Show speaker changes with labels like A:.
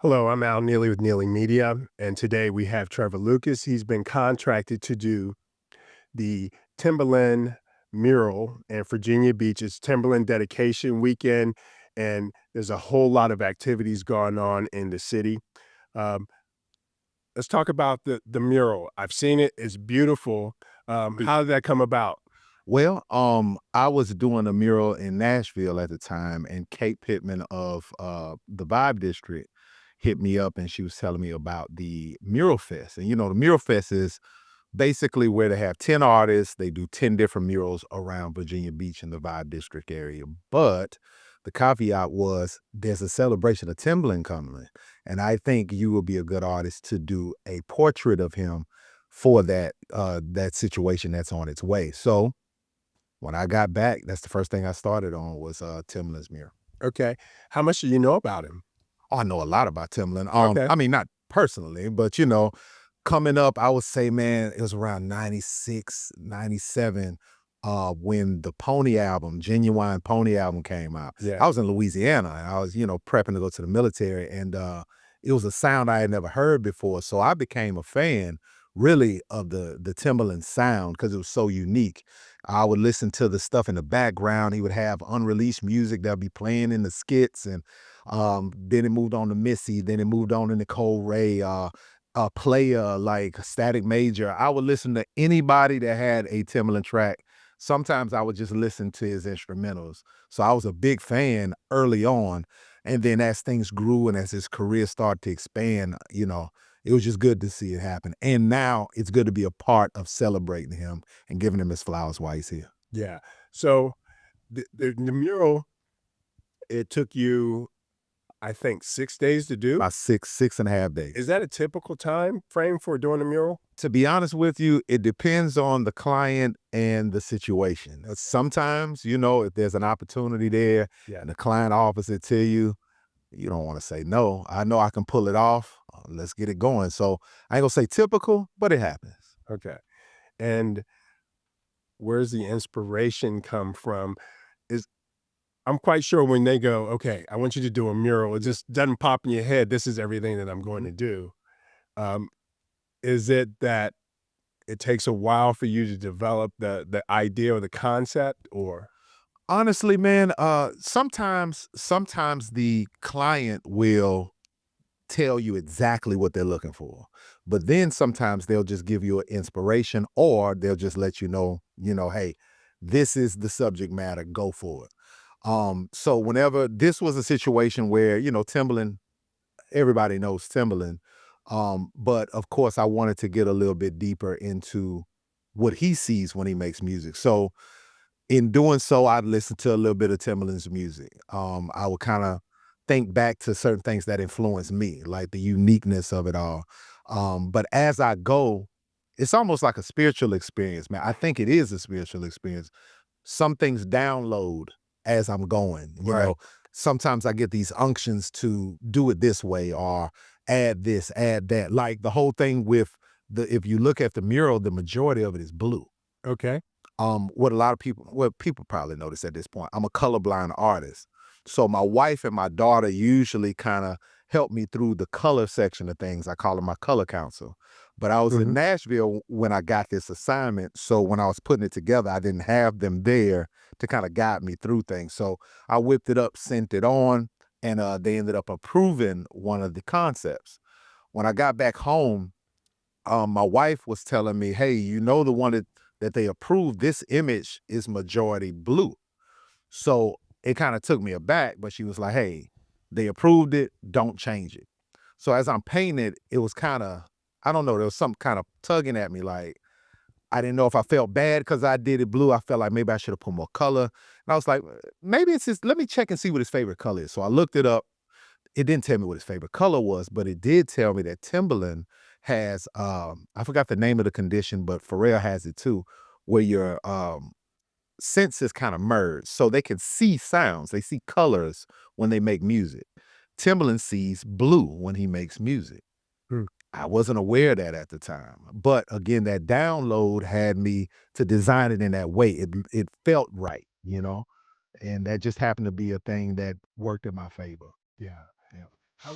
A: Hello, I'm Al Neely with Neely Media, and today we have Trevor Lucas. He's been contracted to do the Timbaland mural in Virginia Beach. It's Timbaland dedication weekend, and there's a whole lot of activities going on in the city. Um, let's talk about the mural. I've seen it; it's beautiful. How did that come about?
B: Well, I was doing a mural in Nashville at the time, and Kate Pittman of the Vibe District hit me up, and she was telling me about the Mural Fest. And the Mural Fest is basically where they have 10 artists. They do 10 different murals around Virginia Beach in the Vibe District area. But the caveat was there's a celebration of Timbaland coming, and I think you will be a good artist to do a portrait of him for that situation that's on its way. So when I got back, that's the first thing I started on was, Timbaland's mirror.
A: Okay, how much do you know about him?
B: Oh, I know a lot about Timbaland.
A: Okay,
B: I mean, not personally, but, coming up, I would say, man, it was around 96, 97, when the Pony album, Ginuwine Pony album came out.
A: yeah,
B: I was in Louisiana, and I was, prepping to go to the military, and, it was a sound I had never heard before, so I became a fan, really, of the Timbaland sound because it was so unique. I would listen to the stuff in the background. He would have unreleased music that would be playing in the skits, and then it moved on to Missy, then it moved on to Nicole Ray, a player like Static Major. I would listen to anybody that had a Timbaland track. Sometimes I would just listen to his instrumentals. So I was a big fan early on. And then as things grew and as his career started to expand, it was just good to see it happen. And now it's good to be a part of celebrating him and giving him his flowers while he's here.
A: yeah. So the mural, it took you, I think, 6 days to do.
B: About 6.5
A: Is
B: days.
A: that a typical time frame for doing a mural?
B: To be honest with you, it depends on the client and the situation.
A: Okay.
B: Sometimes, if there's an opportunity there
A: Yeah.
B: and the client offers it to you, you don't want to say no. I know I can pull it off. Let's get it going. So I ain't gonna say typical, but it happens.
A: Okay. And where's the inspiration come from? Is I'm quite sure when they go, okay, I want you to do a mural, it just doesn't pop in your head. This is everything that I'm going
B: Mhm.
A: to do. Um, is it that it takes a while for you to develop the idea or the concept, or
B: Honestly, man, sometimes the client will tell you exactly what they're looking for. But then sometimes they'll just give you an inspiration or they'll just let hey, this is the subject matter, go for it. So whenever this was a situation where, Timbaland, everybody knows Timbaland. But of course I wanted to get a little bit deeper into what he sees when he makes music. So in doing so, I'd listen to a little bit of Timbaland's music. I would kind of think back to certain things that influenced me, like the uniqueness of it all. But as I go, it's almost like a spiritual experience, man. I think it is a spiritual experience. Some things download as I'm going,
A: right?
B: Sometimes I get these unctions to do it this way or add this, add that. Like the whole thing with if you look at the mural, the majority of it is blue.
A: Okay.
B: What a lot of people, well, people probably notice at this point, I'm a colorblind artist. So my wife and my daughter usually kind of help me through the color section of things. I call them my color counsel. But I was in
A: Hmm.
B: Nashville when I got this assignment. So when I was putting it together, I didn't have them there to kind of guide me through things. So I whipped it up, sent it on, and they ended up approving one of the concepts. When I got back home, my wife was telling me, "Hey, the one that they approved, this image is majority blue." So it kind of took me aback, but she was like, "Hey, they approved it, don't change it." So as I'm painting it, it was kind of, I don't know, there was something kind of tugging at me. Like I didn't know if I felt bad because I did it blue. I felt like maybe I should have put more color. And I was like, maybe it's just, let me check and see what his favorite color is. So I looked it up. It didn't tell me what his favorite color was, but it did tell me that Timbaland has, I forgot the name of the condition, but Pharrell has it too, where your senses kind of merge. So they can see sounds, they see colors when they make music. Timbaland sees blue when he makes music. I wasn't aware of that at the time. But again, that download had me to design it in that way. It felt right, and that just happened to be a thing that worked in my favor.
A: Yeah. Yeah. How,